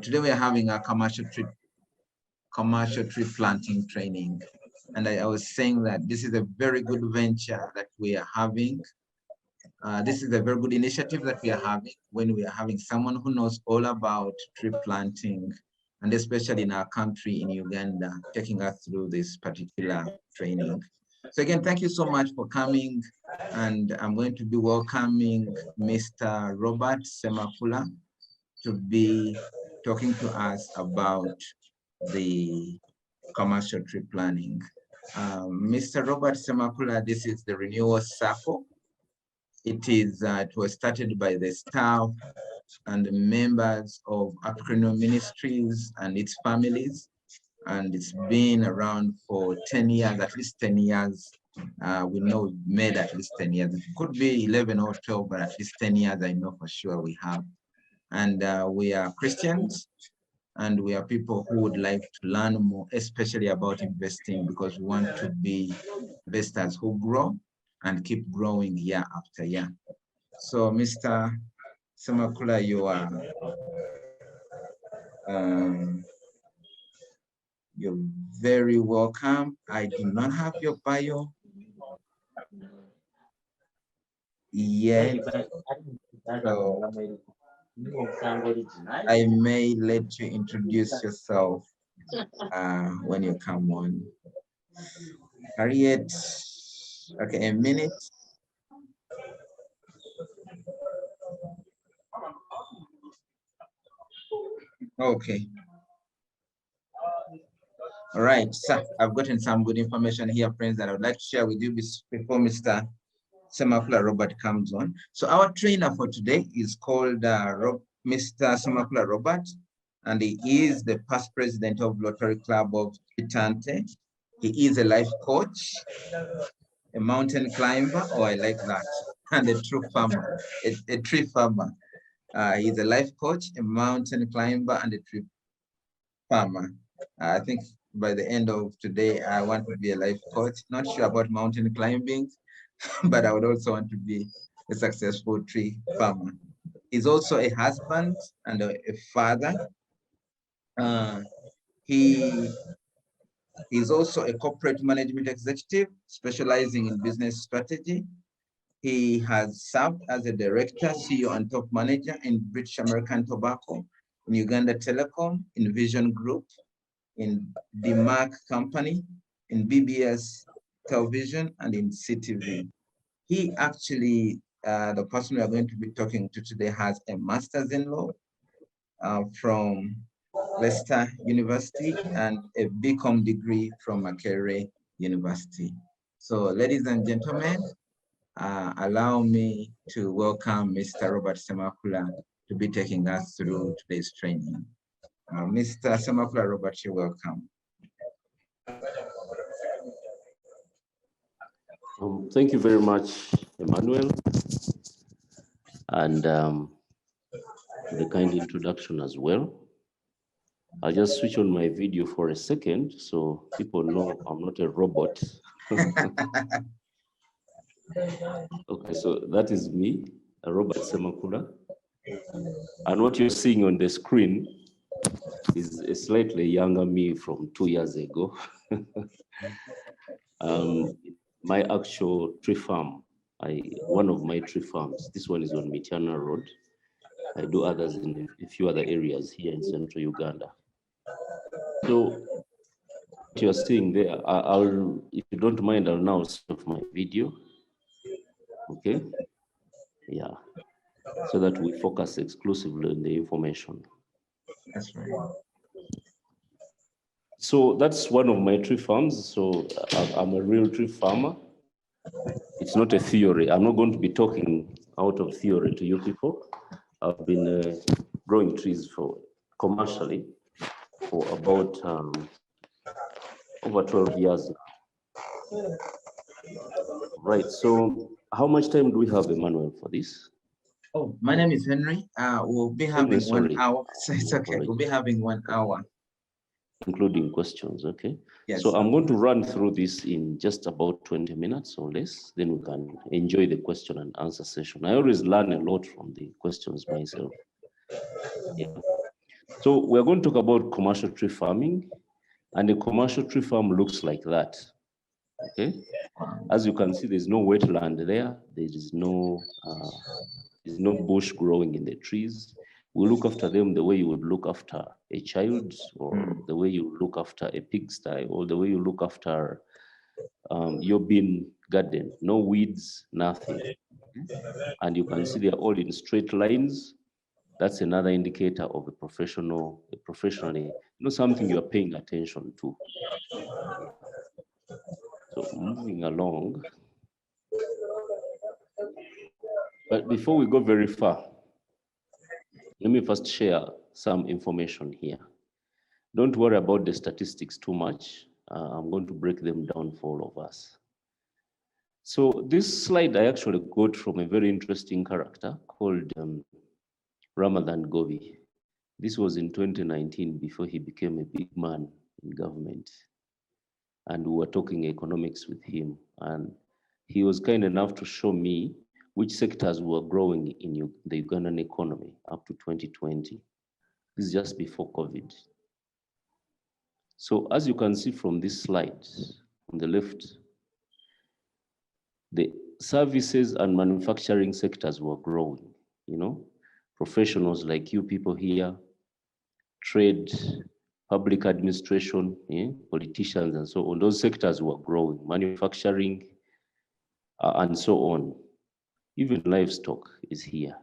Today we are having a commercial tree planting training. And I was saying that this is a very good venture that we are having. This is a very good initiative that we are having when we are having someone who knows all about tree planting, and especially in our country in Uganda, taking us through this particular training. So again, thank you so much for coming. And I'm going to be welcoming Mr. Robert Semakula to be talking to us about the commercial tree planning. Mr. Robert Semakula, this is the Renewal SACCO. It was started by the staff and the members of African Ministries and its families, and it's been around for 10 years, at least 10 years. We know we've made at least 10 years. It could be 11 or 12, but at least 10 years I know for sure we have. And we are Christians, and we are people who would like to learn more, especially about investing, because we want to be investors who grow and keep growing year after year. So, Mr. Semakula, you're very welcome. I do not have your bio yet, so I may let you introduce yourself when you come on. Harriet, okay, a minute. Okay. All right, so I've gotten some good information here, friends, that I would like to share with you before Mr. Semakula Robert comes on. So our trainer for today is called Mr. Semakula Robert, and he is the past president of Rotary Club of Chitante. He is a life coach, a mountain climber, oh, I like that, and a true farmer, a tree farmer. He's a life coach, a mountain climber, and a tree farmer. I think by the end of today, I want to be a life coach. Not sure about mountain climbing, but I would also want to be a successful tree farmer. He's also a husband and a father. He is also a corporate management executive specializing in business strategy. He has served as a director, CEO, and top manager in British American Tobacco, in Uganda Telecom, in Vision Group, in the Mark Company, in BBS Television, and in CTV. He actually, the person we are going to be talking to today, has a master's in law from Leicester University and a BCom degree from Makerere University. So, ladies and gentlemen, allow me to welcome Mr. Robert Semakula to be taking us through today's training. Mr. Semakula Robert, you're welcome. Thank you very much, Emmanuel, and the kind introduction as well. I'll just switch on my video for a second so people know I'm not a robot. Okay, so that is me, Robert Semakula. And what you're seeing on the screen is a slightly younger me from 2 years ago. My actual tree farm, one of my tree farms, this one is on Mityana Road. I do others in a few other areas here in central Uganda. So what you're seeing there, if you don't mind, I'll now stop my video. Okay, yeah, so that we focus exclusively on the information. That's right. So that's one of my tree farms. So I'm a real tree farmer. It's not a theory. I'm not going to be talking out of theory to you people. I've been growing trees commercially for about over 12 years now. Right, so how much time do we have, Emmanuel, for this? Oh, my name is Henry. We'll be having 1 hour. So it's okay. We'll be having 1 hour. Including questions, okay? Yes. So I'm going to run through this in just about 20 minutes or less. Then we can enjoy the question and answer session. I always learn a lot from the questions myself. Yeah. So we're going to talk about commercial tree farming, and a commercial tree farm looks like that. Okay, as you can see, there's no wetland there. There's no bush growing in the trees. We look after them the way you would look after a child, or the way you look after a pigsty, or the way you look after your bean garden. No weeds, nothing. And you can see they're all in straight lines. That's another indicator of a professionally, something you are paying attention to. So moving along. But before we go very far, let me first share some information here. Don't worry about the statistics too much. I'm going to break them down for all of us. So this slide I actually got from a very interesting character called Ramadhan Govi. This was in 2019 before he became a big man in government. And we were talking economics with him. And he was kind enough to show me which sectors were growing in the Ugandan economy up to 2020. This is just before COVID. So as you can see from this slide, on the left, the services and manufacturing sectors were growing, professionals like you people here, trade, public administration, politicians and so on, those sectors were growing, manufacturing, and so on. Even livestock is here.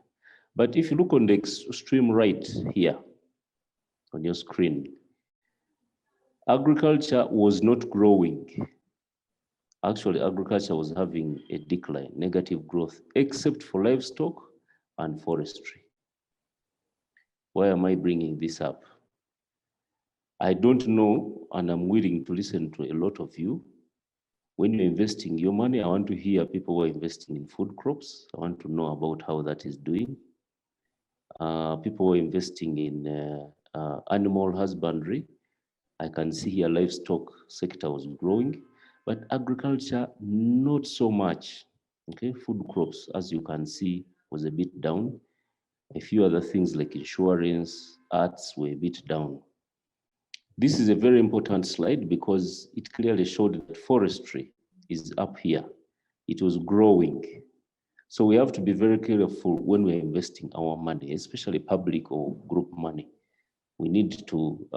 But if you look on the extreme right here on your screen, agriculture was not growing. Actually, agriculture was having a decline, negative growth, except for livestock and forestry. Why am I bringing this up? I don't know, and I'm willing to listen to a lot of you. When you're investing your money, I want to hear people who are investing in food crops. I want to know about how that is doing. People who are investing in animal husbandry. I can see here livestock sector was growing, but agriculture, not so much. Okay, food crops, as you can see, was a bit down. A few other things like insurance, arts were a bit down. This is a very important slide because it clearly showed that forestry is up here. It was growing. So we have to be very careful when we're investing our money, especially public or group money. We need to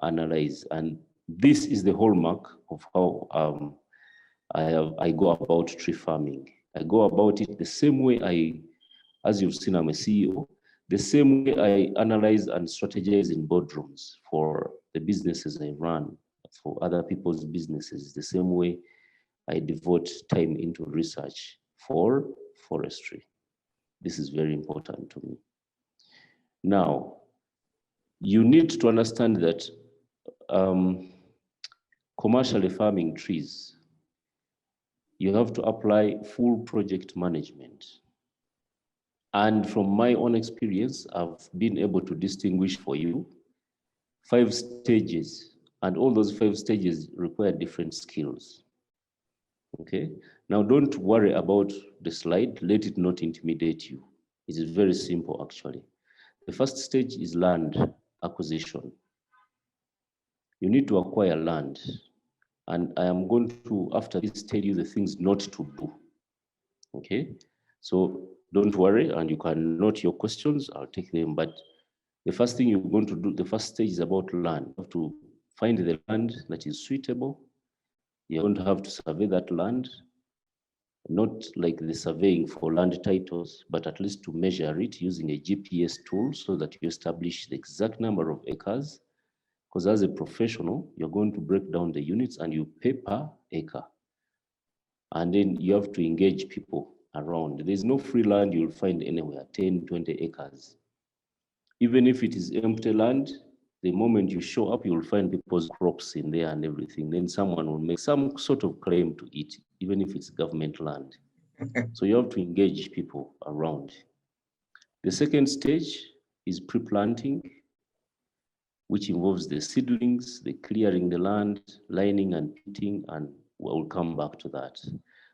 analyze, and this is the hallmark of how I go about tree farming. I go about it the same way as you've seen, I'm a CEO, the same way I analyze and strategize in boardrooms for the businesses I run, for other people's businesses, the same way I devote time into research for forestry. This is very important to me. Now, you need to understand that commercially farming trees, you have to apply full project management. And from my own experience, I've been able to distinguish for you 5 stages, and all those 5 stages require different skills. Okay, now don't worry about the slide, let it not intimidate you. It is very simple actually. The first stage is land acquisition. You need to acquire land. And I am going to, after this, tell you the things not to do. Okay, so don't worry, and you can note your questions, I'll take them. But the first thing you're going to do, the first stage is about land. You have to find the land that is suitable. You're going to have to survey that land, not like the surveying for land titles, but at least to measure it using a GPS tool so that you establish the exact number of acres. Because as a professional, you're going to break down the units and you pay per acre. And then you have to engage people around. There's no free land you'll find anywhere, 10, 20 acres. Even if it is empty land, the moment you show up, you'll find people's crops in there and everything. Then someone will make some sort of claim to it, even if it's government land. So you have to engage people around. The second stage is pre-planting, which involves the seedlings, the clearing the land, lining and pitting, and we'll come back to that.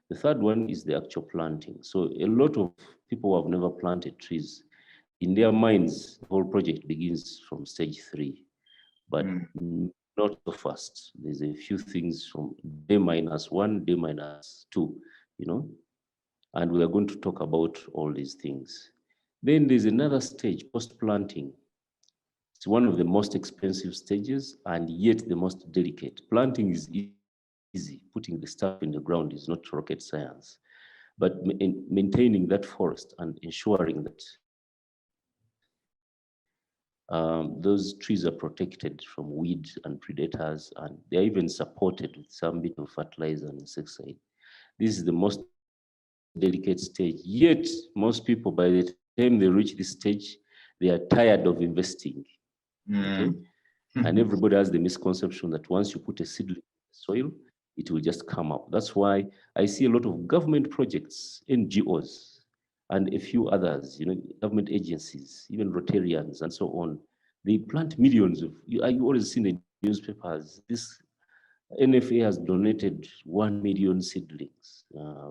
The third one is the actual planting. So a lot of people who have never planted trees, in their minds, the whole project begins from stage 3, but not so fast. There's a few things from D-1, D-2, you know, and we are going to talk about all these things. Then there's another stage, post-planting. It's one of the most expensive stages and yet the most delicate. Planting is easy. Putting the stuff in the ground is not rocket science. But maintaining that forest and ensuring that those trees are protected from weeds and predators, and they're even supported with some bit of fertilizer and insecticide. This is the most delicate stage. Yet, most people, by the time they reach this stage, they are tired of investing. Okay? And everybody has the misconception that once you put a seedling in the soil, it will just come up. That's why I see a lot of government projects, NGOs, and a few others, you know, government agencies, even Rotarians and so on. They plant millions of, you always see in the newspapers, this NFA has donated 1 million seedlings.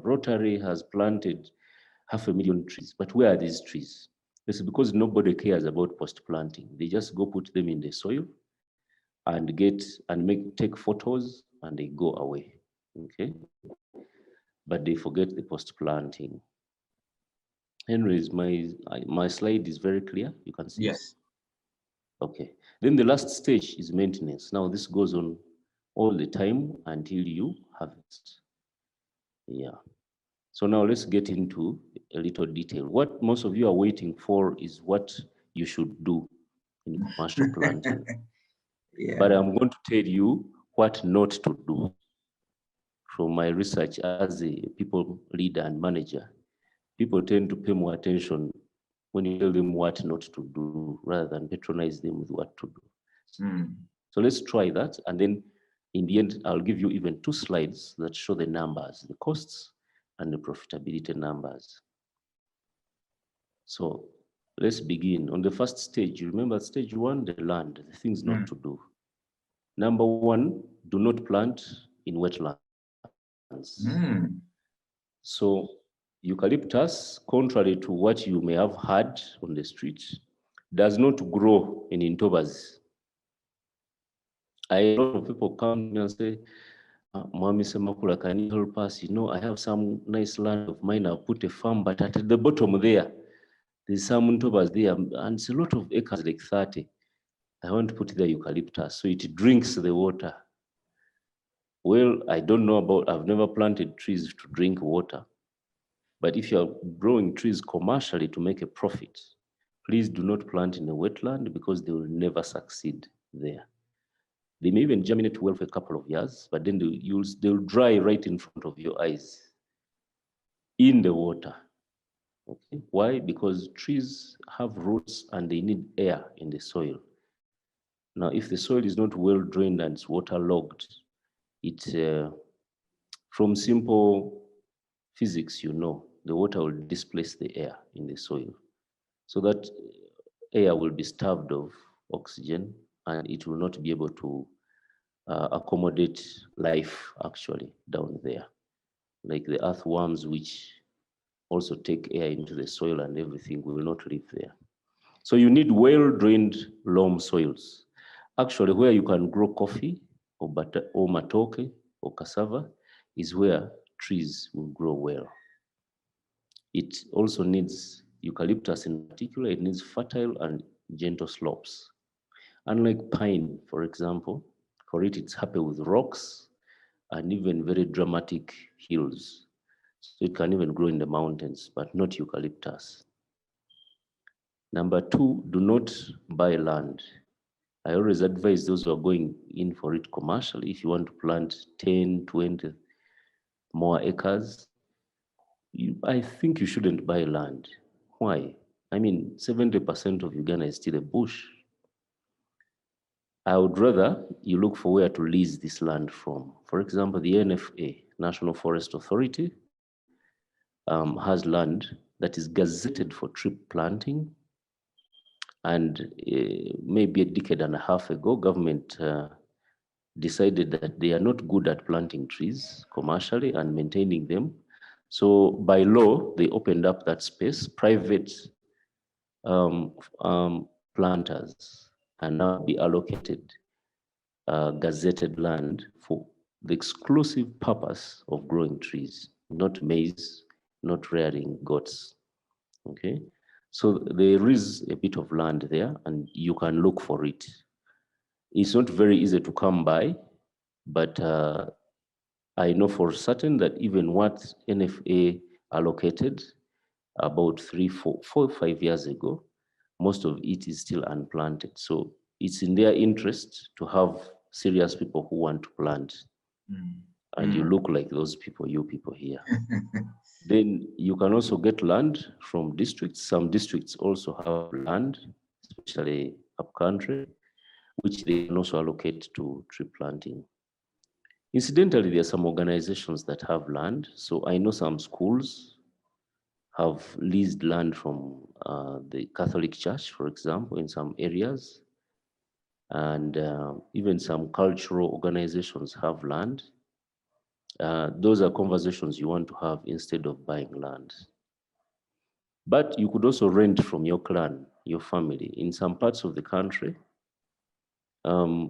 Rotary has planted 500,000 trees. But where are these trees? It's because nobody cares about post-planting. They just go put them in the soil and take photos and they go away. Okay, but they forget the post-planting. Anyways, my slide is very clear. You can see. Yes. Okay. Then the last stage is maintenance. Now this goes on all the time until you harvest. Yeah. So now let's get into a little detail. What most of you are waiting for is what you should do in commercial planting. Yeah. But I'm going to tell you what not to do. From my research as a people leader and manager, people tend to pay more attention when you tell them what not to do rather than patronize them with what to do. So let's try that. And then in the end, I'll give you even 2 slides that show the numbers, the costs and the profitability numbers. So let's begin. On the first stage, you remember stage 1, the land, the things not to do. Number 1, do not plant in wetlands. So eucalyptus, contrary to what you may have heard on the street, does not grow in intobas. A lot of people come to me and say, Mwami Semakula, can you help us? You know, I have some nice land of mine, I'll put a farm, but at the bottom there's some intobas there, and it's a lot of acres, like 30. I want to put the eucalyptus, so it drinks the water. Well, I don't know about, I've never planted trees to drink water. But if you're growing trees commercially to make a profit, please do not plant in a wetland because they will never succeed there. They may even germinate well for a couple of years, but then they'll dry right in front of your eyes in the water. Okay. Why? Because trees have roots and they need air in the soil. Now, if the soil is not well drained and it's waterlogged, from simple physics, you know, the water will displace the air in the soil. So that air will be starved of oxygen and it will not be able to accommodate life actually down there. Like the earthworms, which also take air into the soil and everything will not live there. So you need well-drained loam soils. Actually, where you can grow coffee or matoke or cassava is where trees will grow well. It also needs, eucalyptus in particular, it needs fertile and gentle slopes. Unlike pine, for example, for it's happy with rocks and even very dramatic hills. So it can even grow in the mountains, but not eucalyptus. Number 2, do not buy land. I always advise those who are going in for it commercially, if you want to plant 10, 20 more acres, I think you shouldn't buy land. Why? I mean, 70% of Uganda is still a bush. I would rather you look for where to lease this land from. For example, the NFA, National Forest Authority, has land that is gazetted for tree planting. And maybe a decade and a half ago, government decided that they are not good at planting trees commercially and maintaining them. So by law, they opened up that space. Private um, planters and now be allocated gazetted land for the exclusive purpose of growing trees, not maize, not rearing goats. Okay, so there is a bit of land there and you can look for it. It's not very easy to come by, but I know for certain that even what NFA allocated about 5 years ago, most of it is still unplanted. So it's in their interest to have serious people who want to plant. And you look like those people, you people here. Then you can also get land from districts. Some districts also have land, especially upcountry, which they can also allocate to tree planting. Incidentally, there are some organizations that have land. So I know some schools have leased land from the Catholic Church, for example, in some areas. And even some cultural organizations have land. Those are conversations you want to have instead of buying land. But you could also rent from your clan, your family. In some parts of the country,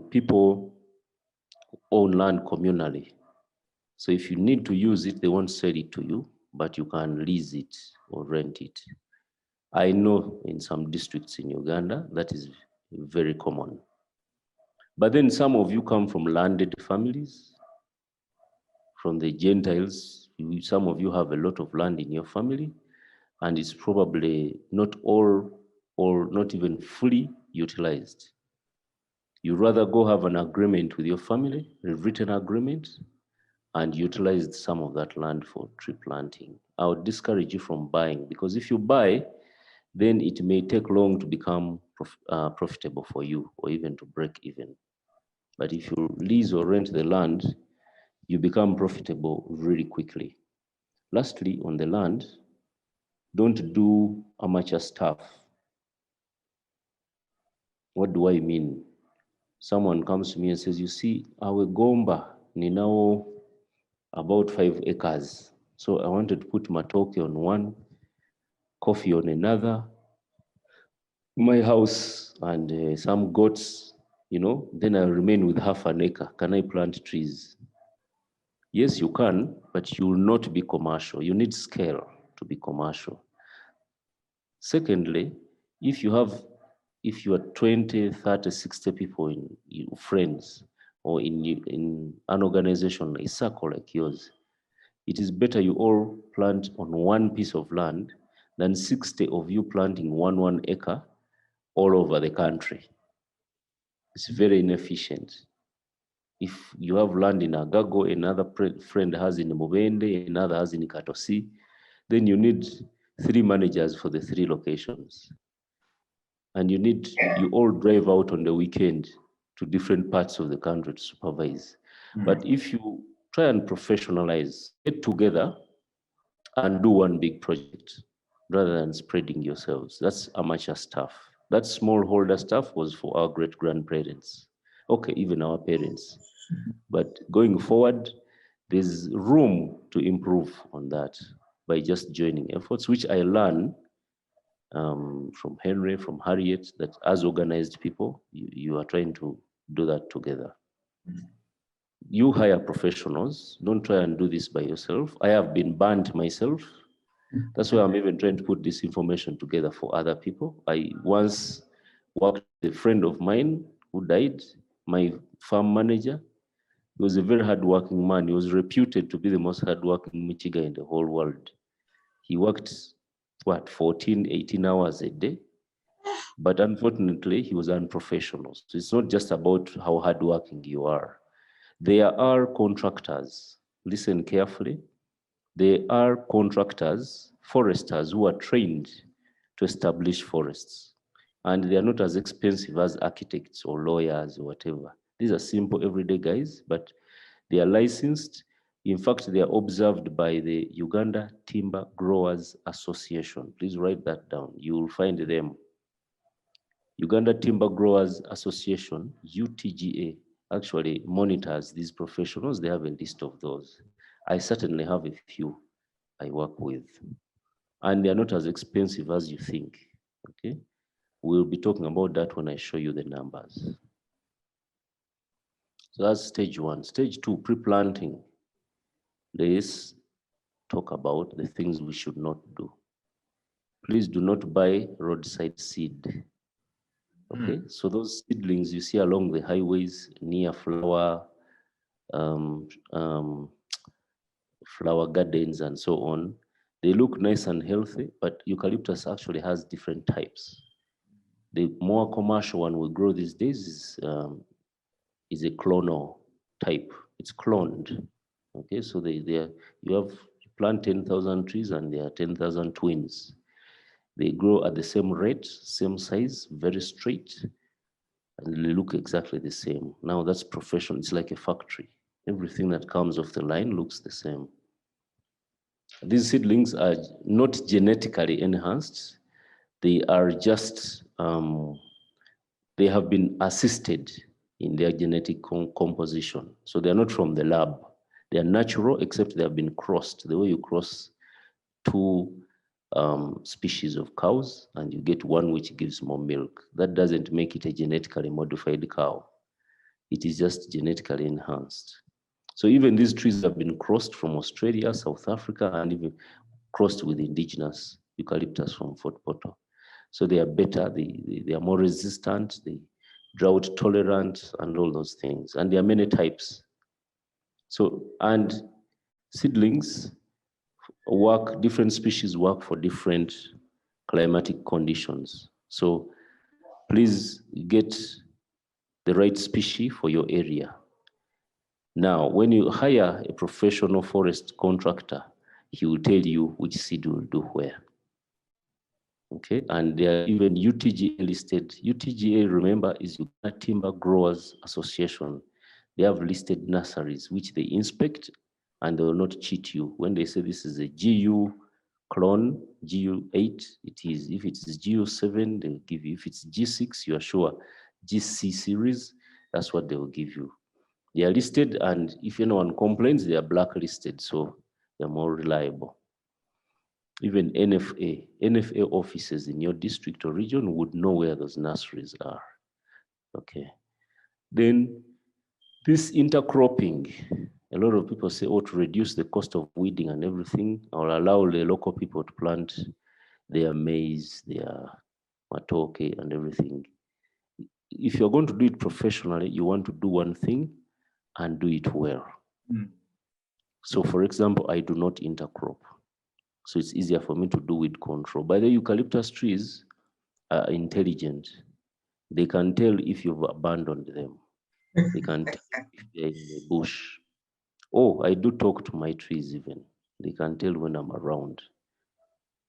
people own land communally. So if you need to use it, they won't sell it to you, but you can lease it or rent it. I know in some districts in Uganda, that is very common. But then some of you come from landed families, from the Gentiles. Some of you have a lot of land in your family, and it's probably not all or not even fully utilized. You rather go have an agreement with your family, a written agreement, and utilize some of that land for tree planting. I would discourage you from buying, because if you buy, then it may take long to become profitable for you or even to break even. But if you lease or rent the land, you become profitable really quickly. Lastly, on the land, don't do amateur stuff. What do I mean? Someone comes to me and says, you see, our Gomba, Ninao, about 5 acres. So I wanted to put matoke on one, coffee on another, my house and some goats, then I remain with half an acre. Can I plant trees? Yes, you can, but you will not be commercial. You need scale to be commercial. Secondly, if you are 20, 30, 60 people friends, or in an organization, a circle like yours, it is better you all plant on one piece of land than 60 of you planting one acre all over the country. It's very inefficient. If you have land in Agago, another friend has in Mubende, another has in Katosi, then you need 3 managers for the 3 locations. And you all drive out on the weekend to different parts of the country to supervise. But if you try and professionalize, get together and do one big project rather than spreading yourselves, that's amateur stuff. That smallholder stuff was for our great grandparents. Okay, even our parents. But going forward, there's room to improve on that by just joining efforts, which I learn from Henry, from Harriet, that as organized people, you are trying to do that together. You hire professionals. Don't try and do this by yourself. I have been burnt myself. That's why I'm even trying to put this information together for other people. I once worked with a friend of mine who died, my farm manager. He was a very hardworking man. He was reputed to be the most hardworking Michigan in the whole world. He worked, 14, 18 hours a day? But unfortunately, he was unprofessional. So it's not just about how hardworking you are. There are contractors, listen carefully. There are contractors, foresters who are trained to establish forests. And they are not as expensive as architects or lawyers or whatever. These are simple everyday guys, but they are licensed. In fact, they are observed by the Uganda Timber Growers Association. Please write that down. You will find them. Uganda Timber Growers Association, UTGA, actually monitors these professionals. They have a list of those. I certainly have a few I work with. And they're not as expensive as you think. Okay, we'll be talking about that when I show you the numbers. So that's stage one. Stage two, pre-planting. Let's talk about the things we should not do. Please do not buy roadside seed. Okay, so those seedlings you see along the highways near um, um, flower gardens and so on, they look nice and healthy, but eucalyptus actually has different types. The more commercial one we grow these days is a clonal type. It's cloned. Okay, so you plant 10,000 trees and there are 10,000 twins. They grow at the same rate, same size, very straight, and they look exactly the same. Now that's professional. It's like a factory. Everything that comes off the line looks the same. These seedlings are not genetically enhanced. They are just, they have been assisted in their genetic composition. So they're not from the lab. They are natural, except they have been crossed. The way you cross two species of cows and you get one which gives more milk. That doesn't make it a genetically modified cow. It is just genetically enhanced. So even these trees have been crossed from Australia, South Africa, and even crossed with indigenous eucalyptus from Fort Portal. So they are better, they are more resistant, they drought tolerant and all those things. And there are many types. So, and seedlings work, different species work for different climatic conditions. So please get the right species for your area. Now, when you hire a professional forest contractor, he will tell you which seed will do where. Okay, and there are even UTGA listed. UTGA, remember, is Uganda Timber Growers Association. They have listed nurseries which they inspect and they will not cheat you. When they say this is a GU clone, GU8, it is. If it's GU7, they'll give you. If it's G6, you are sure. GC series, that's what they will give you. They are listed, and if anyone complains, they are blacklisted, so they're more reliable. Even NFA offices in your district or region would know where those nurseries are. Okay. Then this intercropping, a lot of people say, oh, to reduce the cost of weeding and everything, or allow the local people to plant their maize, their matoke and everything. If you're going to do it professionally, you want to do one thing and do it well. So for example, I do not intercrop. So it's easier for me to do weed control. By the eucalyptus trees are intelligent. They can tell if you've abandoned them. They can tell if they're in the bush. Oh, I do talk to my trees even. They can tell when I'm around.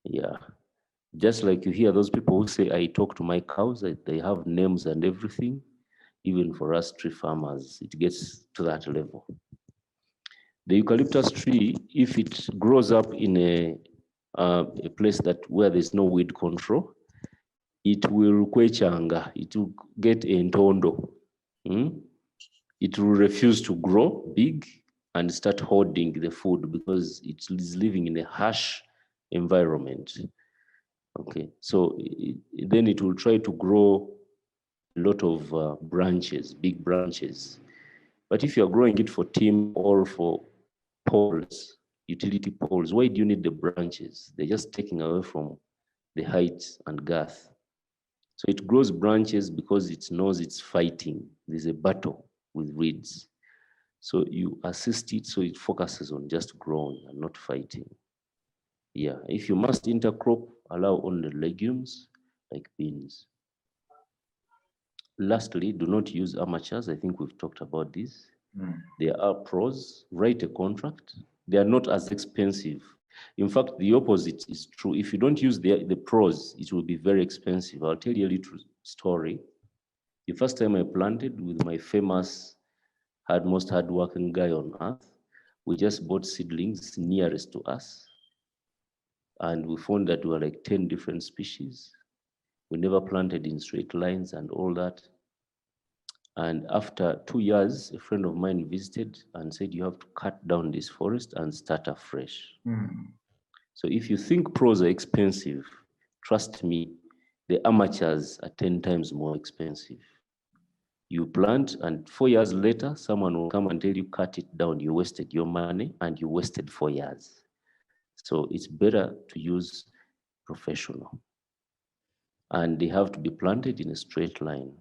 Yeah. Just like you hear those people who say, I talk to my cows, they have names and everything. Even for us tree farmers, it gets to that level. The eucalyptus tree, if it grows up in a place where there's no weed control, it will kwechanga, it will get entondo. It will refuse to grow big and start hoarding the food because it is living in a harsh environment. Okay, so then it will try to grow a lot of branches, big branches. But if you're growing it for timber or for poles, utility poles, why do you need the branches? They're just taking away from the height and girth. So it grows branches because it knows it's fighting. There's a battle with weeds. So you assist it so it focuses on just growing and not fighting. Yeah, if you must intercrop, allow only legumes like beans. Lastly, do not use amateurs. I think we've talked about this. There are pros. Write a contract. They are not as expensive. In fact, the opposite is true. If you don't use the pros, it will be very expensive. I'll tell you a little story. The first time I planted with my famous, most hardworking guy on earth, we just bought seedlings nearest to us. And we found that there were like 10 different species. We never planted in straight lines and all that. And after 2 years, a friend of mine visited and said, you have to cut down this forest and start afresh. So if you think pros are expensive, trust me, The amateurs are 10 times more expensive. You plant and 4 years later, someone will come and tell you, cut it down. You wasted your money and you wasted 4 years. So it's better to use professional. And they have to be planted in a straight line.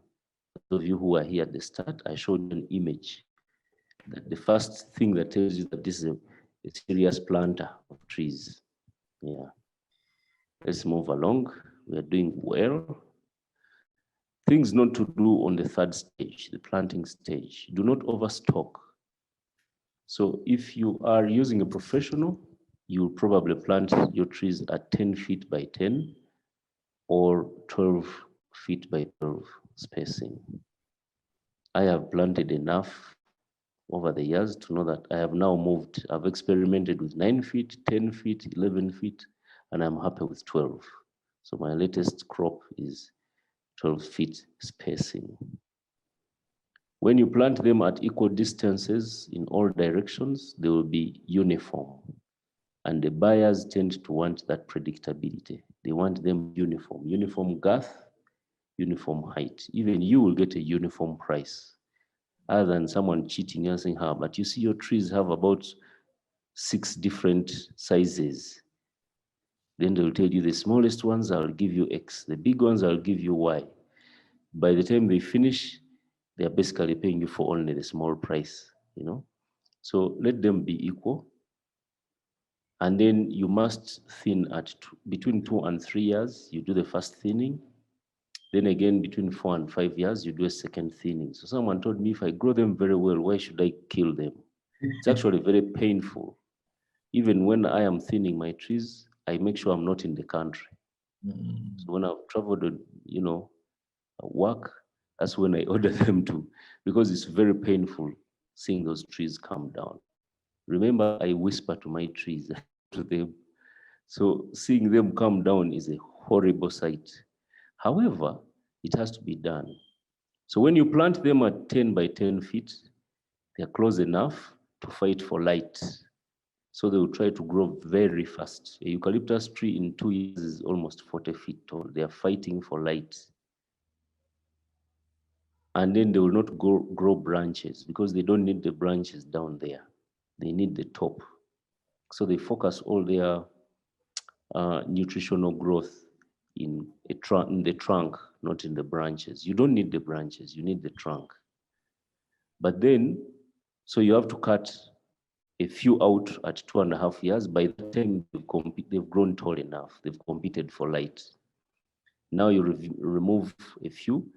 Those of you who are here at the start, I showed you an image that the first thing that tells you that this is a serious planter of trees. Yeah. Let's move along. We are doing well. Things not to do on the third stage, the planting stage. Do not overstock. So if you are using a professional, you'll probably plant your trees at 10 feet by 10 or 12 feet by 12 spacing. I have planted enough over the years to know that I have now moved. I've experimented with 9 feet, 10 feet, 11 feet, and I'm happy with 12. So my latest crop is 12 feet spacing. When you plant them at equal distances in all directions, they will be uniform. And the buyers tend to want that predictability. They want them uniform girth, uniform height. Even you will get a uniform price, other than someone cheating and saying, but you see your trees have about 6 different sizes. Then they'll tell you the smallest ones, I'll give you X. The big ones, I'll give you Y. By the time they finish, they're basically paying you for only the small price, So let them be equal. And then you must thin at between 2 and 3 years, you do the first thinning. Then again, between 4 and 5 years, you do a second thinning. So someone told me, if I grow them very well, why should I kill them? It's actually very painful. Even when I am thinning my trees, I make sure I'm not in the country. So when I've traveled, work, that's when I order them to, because it's very painful seeing those trees come down. Remember, I whisper to my trees, to them. So seeing them come down is a horrible sight. However, it has to be done. So when you plant them at 10 by 10 feet, they're close enough to fight for light. So they will try to grow very fast. A eucalyptus tree in 2 years is almost 40 feet tall. They are fighting for light. And then they will not grow branches because they don't need the branches down there. They need the top. So they focus all their nutritional growth in the trunk, not in the branches. You don't need the branches, you need the trunk. But then, so you have to cut a few out at 2.5 years. By that time, they've grown tall enough. They've competed for light. Now you remove a few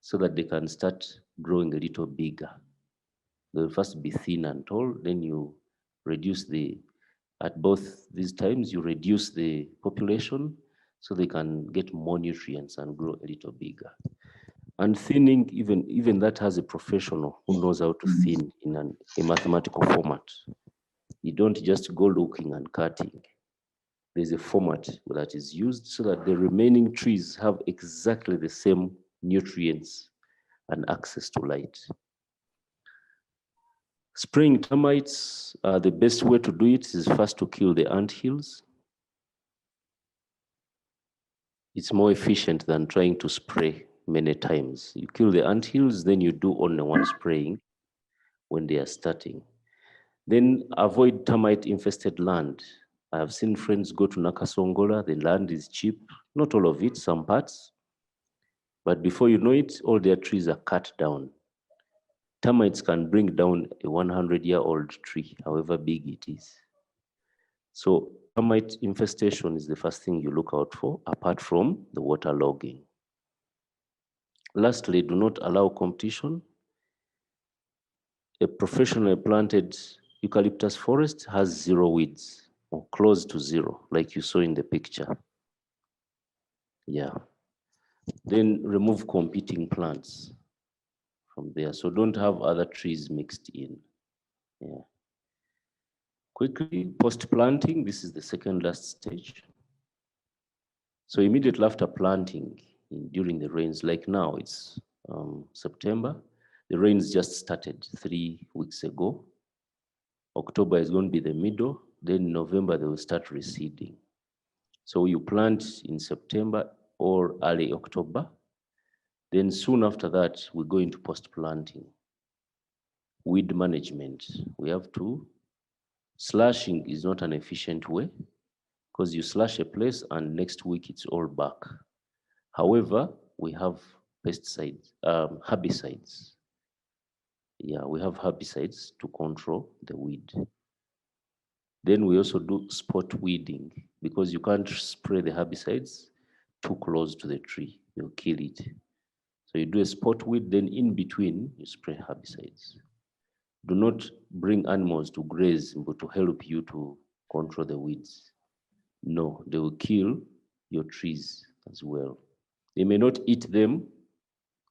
so that they can start growing a little bigger. They'll first be thin and tall, then you reduce at both these times, you reduce the population so they can get more nutrients and grow a little bigger. And thinning, even that has a professional who knows how to thin in a mathematical format. You don't just go looking and cutting. There's a format that is used so that the remaining trees have exactly the same nutrients and access to light. Spraying termites, the best way to do it is first to kill the anthills. It's more efficient than trying to spray many times. You kill the anthills, then you do only one spraying when they are starting. Then avoid termite-infested land. I have seen friends go to Nakasongola, the land is cheap, not all of it, some parts. But before you know it, all their trees are cut down. Termites can bring down a 100-year-old tree, however big it is. So termite infestation is the first thing you look out for, apart from the water logging. Lastly, do not allow competition. A professionally planted eucalyptus forest has 0 weeds, or close to 0, like you saw in the picture. Yeah. Then remove competing plants from there. So don't have other trees mixed in. Yeah. Quickly, post-planting, this is the second last stage. So immediately after planting, during the rains, like now, it's September, the rains just started 3 weeks ago. October is going to be the middle, then November they will start receding. So you plant in September, or early October. Then soon after that, we go into post-planting. Weed management, we have to, slashing is not an efficient way because you slash a place and next week it's all back. However, we have pesticides, herbicides. Yeah, we have herbicides to control the weed. Then we also do spot weeding because you can't spray the herbicides too close to the tree, you'll kill it. So you do a spot weed, then in between you spray herbicides. Do not bring animals to graze, but to help you to control the weeds. No, they will kill your trees as well. They may not eat them,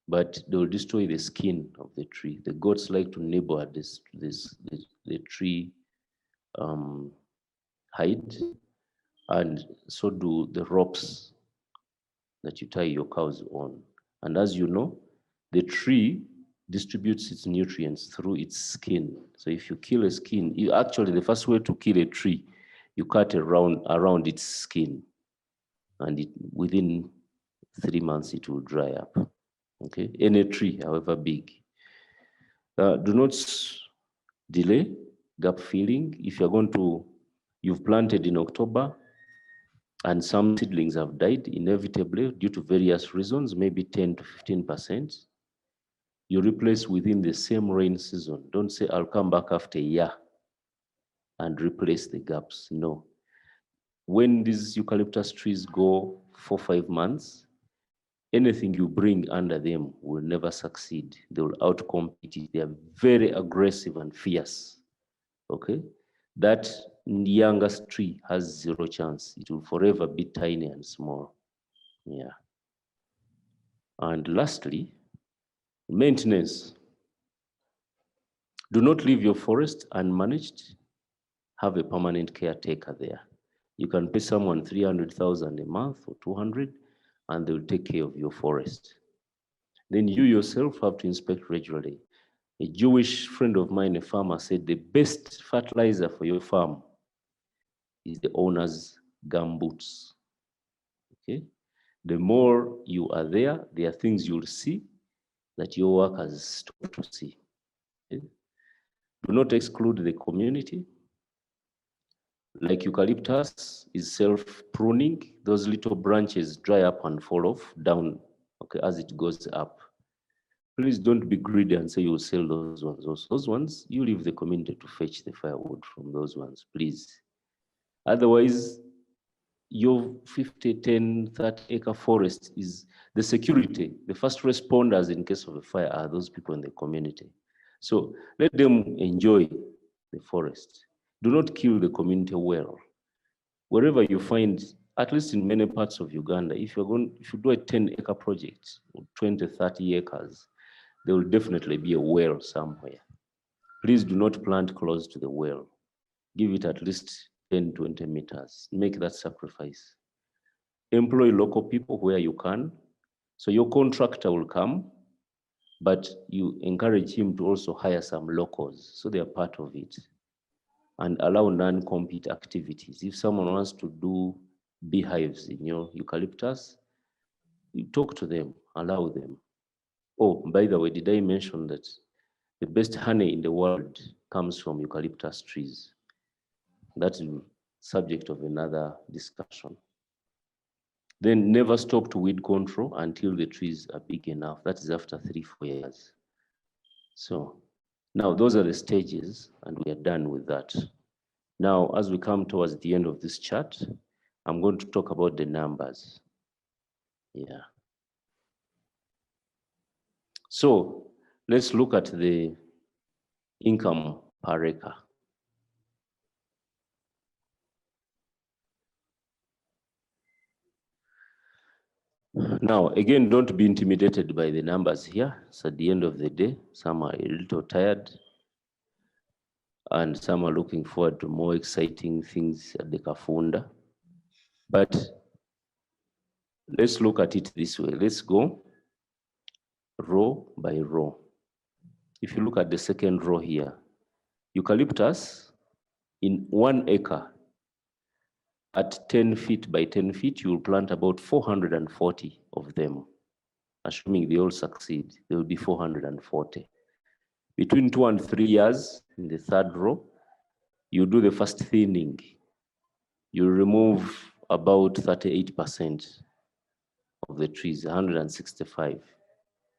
but they will destroy the skin of the tree. The goats like to nibble at the tree hide, and so do the ropes that you tie your cows on. And as you know, the tree distributes its nutrients through its skin. So if you kill a skin, actually the first way to kill a tree, you cut around its skin, and within 3 months it will dry up. Okay, any tree, however big. Do not delay gap filling. If you've planted in October and some seedlings have died inevitably due to various reasons, maybe 10 to 15%, you replace within the same rain season. Don't say, I'll come back after a year and replace the gaps. No. When these eucalyptus trees go 4-5 months, anything you bring under them will never succeed. They will outcompete it. They are very aggressive and fierce. Okay? That youngest tree has zero chance. It will forever be tiny and small. Yeah. And lastly, maintenance. Do not leave your forest unmanaged. Have a permanent caretaker there. You can pay someone 300,000 a month or 200, and they'll take care of your forest. Then you yourself have to inspect regularly. A Jewish friend of mine, a farmer, said the best fertilizer for your farm is the owner's gumboots. Okay? The more you are there are things you'll see that your workers stop to see. Okay? Do not exclude the community. Like eucalyptus is self-pruning, those little branches dry up and fall off down, okay, as it goes up. Please don't be greedy and say you'll sell those ones. Those ones, you leave the community to fetch the firewood from those ones, please. Otherwise, your 50, 10, 30 acre forest is the security. The first responders in case of a fire are those people in the community. So let them enjoy the forest. Do not kill the community well. Wherever you find, at least in many parts of Uganda, if you do a 10-acre project, or 20, 30 acres, there will definitely be a well somewhere. Please do not plant close to the well. Give it at least 10, 20 meters. Make that sacrifice. Employ local people where you can. So your contractor will come, but you encourage him to also hire some locals, so they are part of it. And allow non-compete activities. If someone wants to do beehives in your eucalyptus, you talk to them, allow them. Oh, by the way, did I mention that the best honey in the world comes from eucalyptus trees? That's the subject of another discussion. Then never stop to weed control until the trees are big enough. That is after 3-4 years. So now those are the stages, and we are done with that. Now, as we come towards the end of this chart, I'm going to talk about the numbers. Yeah. So let's look at the income per acre. Now, again, don't be intimidated by the numbers here. So at the end of the day, some are a little tired, and some are looking forward to more exciting things at the Kafunda. But let's look at it this way. Let's go row by row. If you look at the second row here, eucalyptus in 1 acre at 10 feet by 10 feet, you will plant about 440 of them. Assuming they all succeed, there will be 440. Between 2 and 3 years, in the third row, you do the first thinning. You remove about 38% of the trees, 165.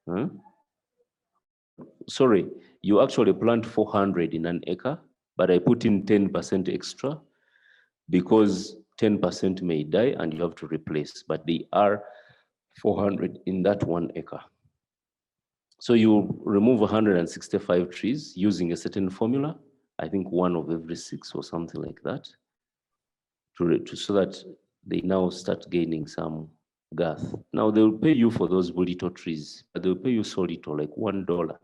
Huh? Sorry, you actually plant 400 in an acre, but I put in 10% extra because 10% may die and you have to replace, but they are 400 in that 1 acre. So you remove 165 trees using a certain formula, I think 1 of every 6 or something like that, so that they now start gaining some girth. Now they will pay you for those little trees, but they'll pay you so little, like $1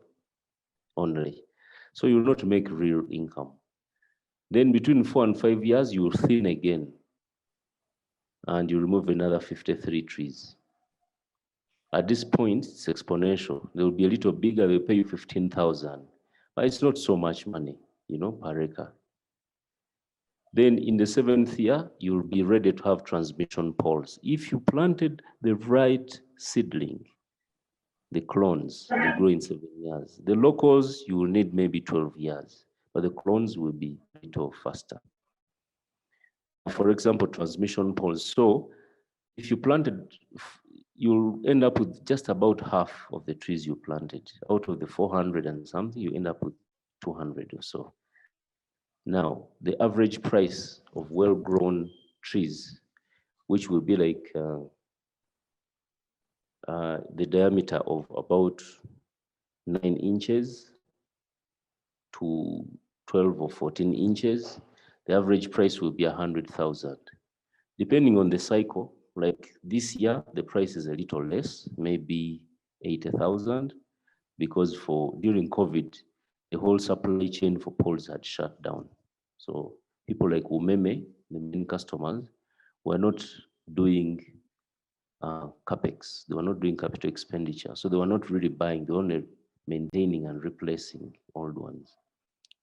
only. So you'll not make real income. Then between 4 and 5 years, you will thin again and you remove another 53 trees. At this point, it's exponential. They will be a little bigger, they'll pay you 15,000, but it's not so much money, per acre. Then in the 7th year, you'll be ready to have transmission poles. If you planted the right seedling, the clones, they grow in 7 years. The locals, you will need maybe 12 years, but the clones will be a little faster. For example, transmission poles. So if you planted, you'll end up with just about half of the trees you planted. Out of the 400 and something, you end up with 200 or so. Now, the average price of well-grown trees, which will be like the diameter of about 9 inches to 12 or 14 inches, the average price will be 100,000. Depending on the cycle, like this year, the price is a little less, maybe 80,000, because during COVID, the whole supply chain for poles had shut down. So people like Umeme, the main customers, were not doing capex. They were not doing capital expenditure. So they were not really buying, they were only maintaining and replacing old ones.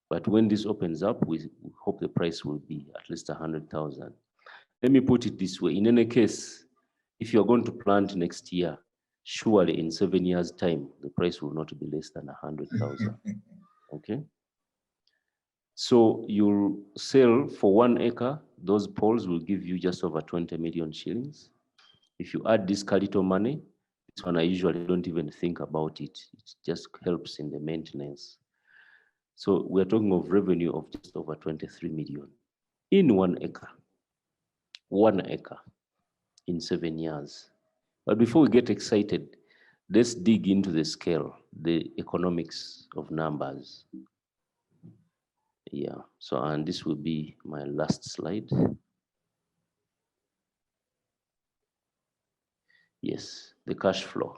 But when this opens up, we hope the price will be at least 100,000. Let me put it this way. In any case, if you're going to plant next year, surely in 7 years' time, the price will not be less than 100,000. Okay? So you'll sell for 1 acre, those poles will give you just over 20 million shillings. If you add this little money, this one I usually don't even think about it. It just helps in the maintenance. So we're talking of revenue of just over 23 million in 1 acre. 1 acre in 7 years. But before we get excited, let's dig into the scale, the economics of numbers. Yeah, so, and this will be my last slide. Yes, the cash flow.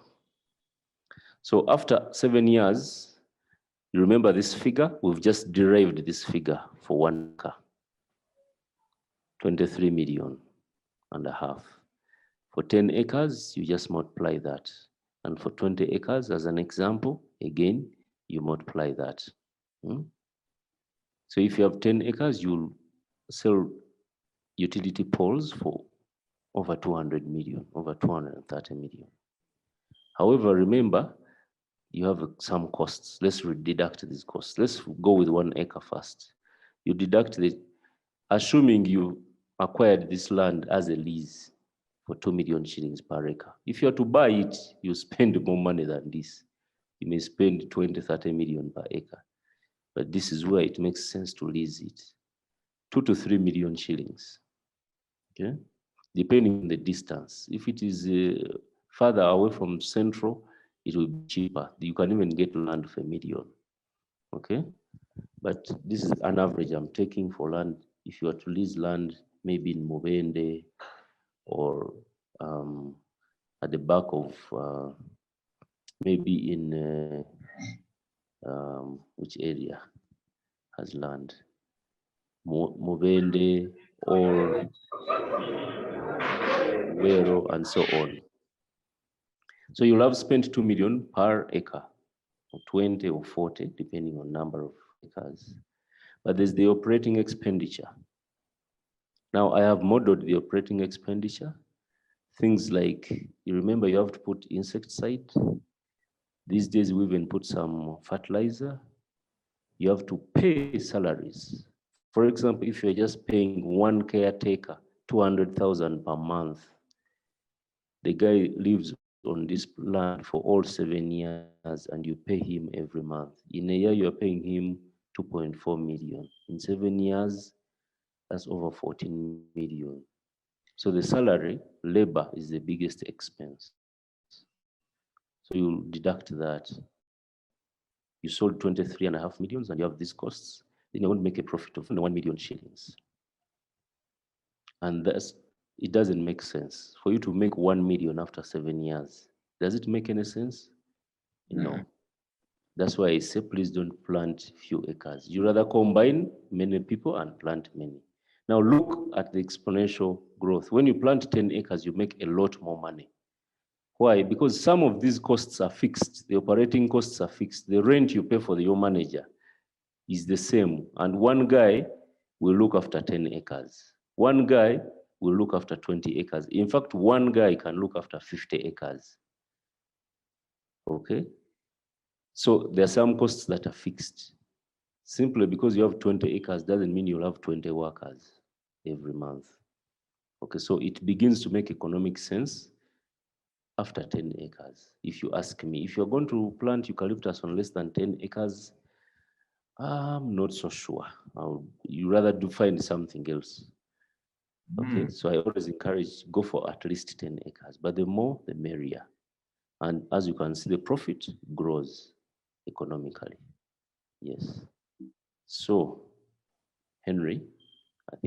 So after 7 years, you remember this figure? We've just derived this figure for 1 acre, 23 million and a half. For 10 acres, you just multiply that. And for 20 acres, as an example, again, you multiply that. So if you have 10 acres, you'll sell utility poles for over 200 million, over 230 million. However, remember, you have some costs. Let's deduct these costs. Let's go with 1 acre first. You deduct assuming you acquired this land as a lease for 2 million shillings per acre. If you are to buy it, you spend more money than this. You may spend 20, 30 million per acre. But this is where it makes sense to lease it. 2 to 3 million shillings, okay? Depending on the distance. If it is further away from central, it will be cheaper. You can even get land for $1 million, okay? But this is an average I'm taking for land. If you are to lease land, maybe in Mubende or at the back of, maybe in, which area has land? Mubende or Wero and so on. So you'll have spent 2 million per acre, or 20 or 40, depending on number of acres. But there's the operating expenditure. Now I have modeled the operating expenditure. Things like, you remember you have to put insecticide. These days we even put some fertilizer. You have to pay salaries. For example, if you're just paying one caretaker 200,000 per month, the guy lives on this land for all 7 years and you pay him every month. In a year, you're paying him 2.4 million. In 7 years, that's over 14 million. So the salary, labor is the biggest expense. So you deduct that. You sold 23.5 millions and you have these costs, then you're going to make a profit of 1 million shillings. And it doesn't make sense for you to make 1 million after 7 years. Does it make any sense? No. That's why I say please don't plant few acres. You rather combine many people and plant many. Now look at the exponential growth. When you plant 10 acres, you make a lot more money. Why? Because some of these costs are fixed. The operating costs are fixed. The rent you pay for your manager is the same. And one guy will look after 10 acres. One guy will look after 20 acres. In fact, one guy can look after 50 acres. Okay? So there are some costs that are fixed. Simply because you have 20 acres doesn't mean you'll have 20 workers every month. Okay, so it begins to make economic sense after 10 acres. If you ask me, if you're going to plant eucalyptus on less than 10 acres, I'm not so sure. You rather do find something else. Okay, so I always encourage go for at least 10 acres, but the more, the merrier. And as you can see, the profit grows economically. Yes. So, Henry, I think